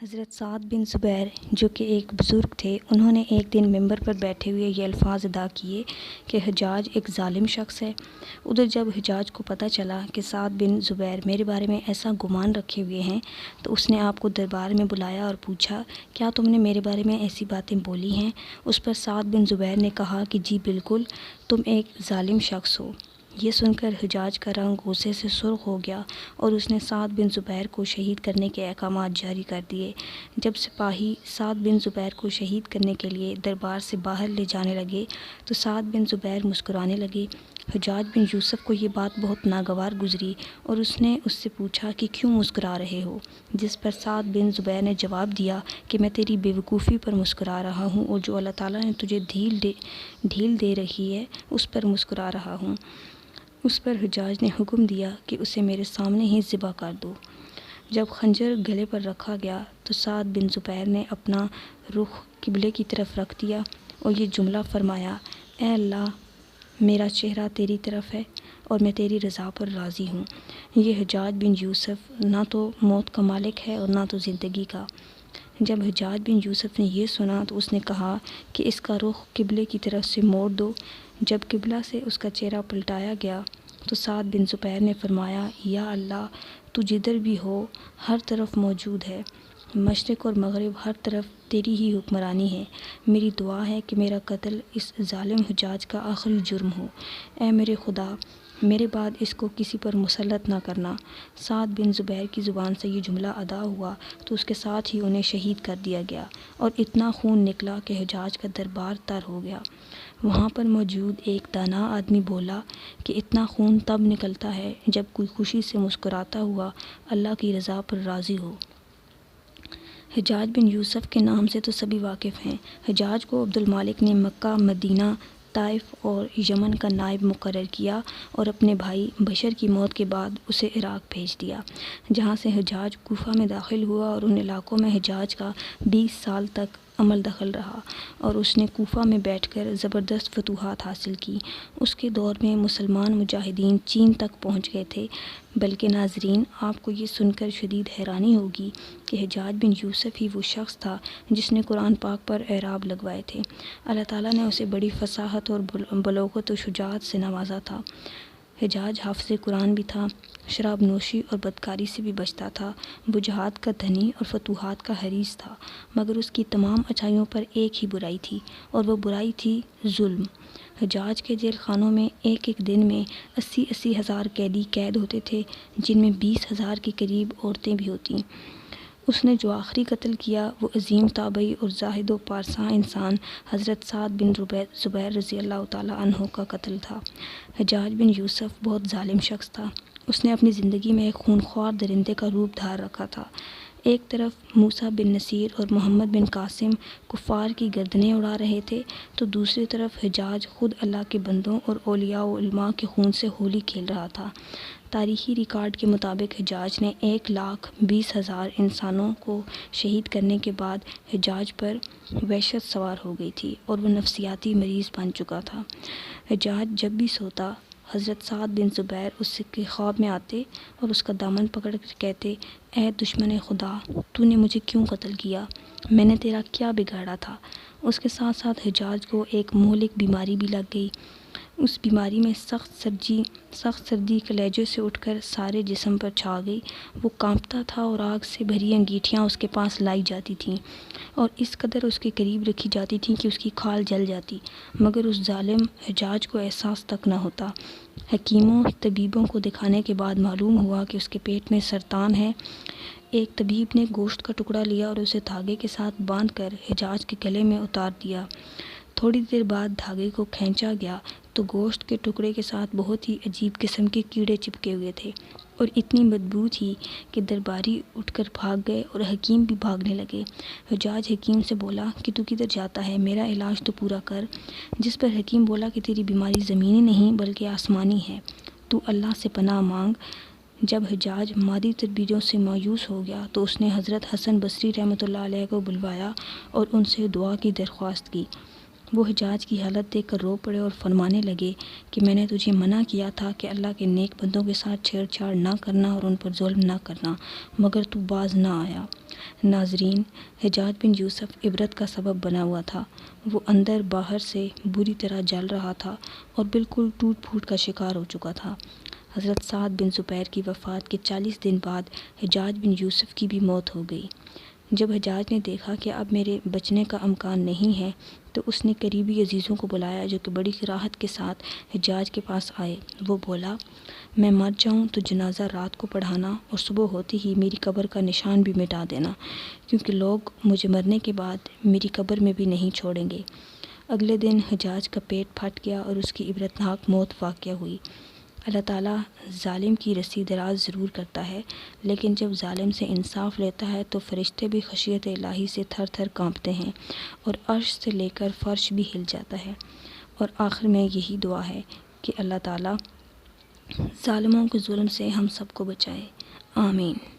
حضرت سعد بن زبیر جو کہ ایک بزرگ تھے، انہوں نے ایک دن ممبر پر بیٹھے ہوئے یہ الفاظ ادا کیے کہ حجاج ایک ظالم شخص ہے۔ ادھر جب حجاج کو پتہ چلا کہ سعد بن زبیر میرے بارے میں ایسا گمان رکھے ہوئے ہیں تو اس نے آپ کو دربار میں بلایا اور پوچھا، کیا تم نے میرے بارے میں ایسی باتیں بولی ہیں؟ اس پر سعد بن زبیر نے کہا کہ جی بالکل، تم ایک ظالم شخص ہو۔ یہ سن کر حجاج کا رنگ غصے سے سرخ ہو گیا اور اس نے سعد بن زبیر کو شہید کرنے کے احکامات جاری کر دیے۔ جب سپاہی سعد بن زبیر کو شہید کرنے کے لیے دربار سے باہر لے جانے لگے تو سعد بن زبیر مسکرانے لگے۔ حجاج بن یوسف کو یہ بات بہت ناگوار گزری اور اس نے اس سے پوچھا کہ کیوں مسکرا رہے ہو؟ جس پر سعد بن زبیر نے جواب دیا کہ میں تیری بے وقوفی پر مسکرا رہا ہوں اور جو اللہ تعالیٰ نے تجھے ڈھیل دے رہی ہے اس پر مسکرا رہا ہوں۔ اس پر حجاج نے حکم دیا کہ اسے میرے سامنے ہی ذبح کر دو۔ جب خنجر گلے پر رکھا گیا تو سعد بن زبیر نے اپنا رخ قبلے کی طرف رکھ دیا اور یہ جملہ فرمایا، اے اللہ، میرا چہرہ تیری طرف ہے اور میں تیری رضا پر راضی ہوں۔ یہ حجاج بن یوسف نہ تو موت کا مالک ہے اور نہ تو زندگی کا۔ جب حجاج بن یوسف نے یہ سنا تو اس نے کہا کہ اس کا رخ قبلے کی طرف سے موڑ دو۔ جب قبلہ سے اس کا چہرہ پلٹایا گیا تو سعد بن زبیر نے فرمایا، یا اللہ، تو جدھر بھی ہو ہر طرف موجود ہے، مشرق اور مغرب ہر طرف تیری ہی حکمرانی ہے۔ میری دعا ہے کہ میرا قتل اس ظالم حجاج کا آخری جرم ہو۔ اے میرے خدا، میرے بعد اس کو کسی پر مسلط نہ کرنا۔ سعد بن زبیر کی زبان سے یہ جملہ ادا ہوا تو اس کے ساتھ ہی انہیں شہید کر دیا گیا اور اتنا خون نکلا کہ حجاج کا دربار تر ہو گیا۔ وہاں پر موجود ایک دانا آدمی بولا کہ اتنا خون تب نکلتا ہے جب کوئی خوشی سے مسکراتا ہوا اللہ کی رضا پر راضی ہو۔ حجاج بن یوسف کے نام سے تو سبھی واقف ہیں۔ حجاج کو عبد المالک نے مکہ، مدینہ، طائف اور یمن کا نائب مقرر کیا اور اپنے بھائی بشر کی موت کے بعد اسے عراق بھیج دیا، جہاں سے حجاج کوفہ میں داخل ہوا اور ان علاقوں میں حجاج کا 20 سال تک عمل دخل رہا اور اس نے کوفہ میں بیٹھ کر زبردست فتوحات حاصل کی۔ اس کے دور میں مسلمان مجاہدین چین تک پہنچ گئے تھے، بلکہ ناظرین، آپ کو یہ سن کر شدید حیرانی ہوگی کہ حجاج بن یوسف ہی وہ شخص تھا جس نے قرآن پاک پر اعراب لگوائے تھے۔ اللہ تعالیٰ نے اسے بڑی فصاحت اور بلاغت و شجاعت سے نوازا تھا۔ حجاج حافظ قرآن بھی تھا، شراب نوشی اور بدکاری سے بھی بچتا تھا، وجوہات کا دھنی اور فتوحات کا حریص تھا، مگر اس کی تمام اچھائیوں پر ایک ہی برائی تھی اور وہ برائی تھی ظلم۔ حجاج کے جیل خانوں میں ایک ایک دن میں 80 ہزار قیدی قید ہوتے تھے، جن میں 20 ہزار کے قریب عورتیں بھی ہوتیں۔ اس نے جو آخری قتل کیا وہ عظیم تابعی اور زاہد و پارسا انسان حضرت سعد بن زبیر رضی اللہ تعالیٰ عنہ کا قتل تھا۔ حجاج بن یوسف بہت ظالم شخص تھا۔ اس نے اپنی زندگی میں ایک خونخوار درندے کا روپ دھار رکھا تھا۔ ایک طرف موسیٰ بن نصیر اور محمد بن قاسم کفار کی گردنیں اڑا رہے تھے تو دوسری طرف حجاج خود اللہ کے بندوں اور اولیاء و علماء کے خون سے ہولی کھیل رہا تھا۔ تاریخی ریکارڈ کے مطابق حجاج نے 1,20,000 انسانوں کو شہید کرنے کے بعد حجاج پر وحشت سوار ہو گئی تھی اور وہ نفسیاتی مریض بن چکا تھا۔ حجاج جب بھی سوتا، حضرت سعد بن زبیر اس کے خواب میں آتے اور اس کا دامن پکڑ کر کہتے، اے دشمن خدا، تو نے مجھے کیوں قتل کیا؟ میں نے تیرا کیا بگاڑا تھا؟ اس کے ساتھ ساتھ حجاج کو ایک مہلک بیماری بھی لگ گئی۔ اس بیماری میں سخت سردی کلیجے سے اٹھ کر سارے جسم پر چھا گئی۔ وہ کانپتا تھا اور آگ سے بھری انگیٹھیاں اس کے پاس لائی جاتی تھیں اور اس قدر اس کے قریب رکھی جاتی تھیں کہ اس کی کھال جل جاتی، مگر اس ظالم حجاج کو احساس تک نہ ہوتا۔ حکیموں طبیبوں کو دکھانے کے بعد معلوم ہوا کہ اس کے پیٹ میں سرطان ہے۔ ایک طبیب نے گوشت کا ٹکڑا لیا اور اسے دھاگے کے ساتھ باندھ کر حجاج کے گلے میں اتار دیا۔ تھوڑی دیر بعد دھاگے کو کھینچا گیا تو گوشت کے ٹکڑے کے ساتھ بہت ہی عجیب قسم کے کیڑے چپکے ہوئے تھے اور اتنی بدبو تھی کہ درباری اٹھ کر بھاگ گئے اور حکیم بھی بھاگنے لگے۔ حجاج حکیم سے بولا کہ تو کدھر جاتا ہے، میرا علاج تو پورا کر۔ جس پر حکیم بولا کہ تیری بیماری زمینی نہیں بلکہ آسمانی ہے، تو اللہ سے پناہ مانگ۔ جب حجاج مادی تدبیروں سے مایوس ہو گیا تو اس نے حضرت حسن بصری رحمۃ اللہ علیہ کو بلوایا اور ان سے دعا کی درخواست کی۔ وہ حجاج کی حالت دیکھ کر رو پڑے اور فرمانے لگے کہ میں نے تجھے منع کیا تھا کہ اللہ کے نیک بندوں کے ساتھ چھیڑ چھاڑ نہ کرنا اور ان پر ظلم نہ کرنا، مگر تو باز نہ آیا۔ ناظرین، حجاج بن یوسف عبرت کا سبب بنا ہوا تھا۔ وہ اندر باہر سے بری طرح جل رہا تھا اور بالکل ٹوٹ پھوٹ کا شکار ہو چکا تھا۔ حضرت سعد بن زبیر کی وفات کے 40 دن بعد حجاج بن یوسف کی بھی موت ہو گئی۔ جب حجاج نے دیکھا کہ اب میرے بچنے کا امکان نہیں ہے تو اس نے قریبی عزیزوں کو بلایا جو کہ بڑی راحت کے ساتھ حجاج کے پاس آئے۔ وہ بولا، میں مر جاؤں تو جنازہ رات کو پڑھانا اور صبح ہوتے ہی میری قبر کا نشان بھی مٹا دینا، کیونکہ لوگ مجھے مرنے کے بعد میری قبر میں بھی نہیں چھوڑیں گے۔ اگلے دن حجاج کا پیٹ پھٹ گیا اور اس کی عبرتناک موت واقع ہوئی۔ اللہ تعالیٰ ظالم کی رسی دراز ضرور کرتا ہے، لیکن جب ظالم سے انصاف لیتا ہے تو فرشتے بھی خشیت الہی سے تھر تھر کانپتے ہیں اور عرش سے لے کر فرش بھی ہل جاتا ہے۔ اور آخر میں یہی دعا ہے کہ اللہ تعالیٰ ظالموں کے ظلم سے ہم سب کو بچائے، آمین۔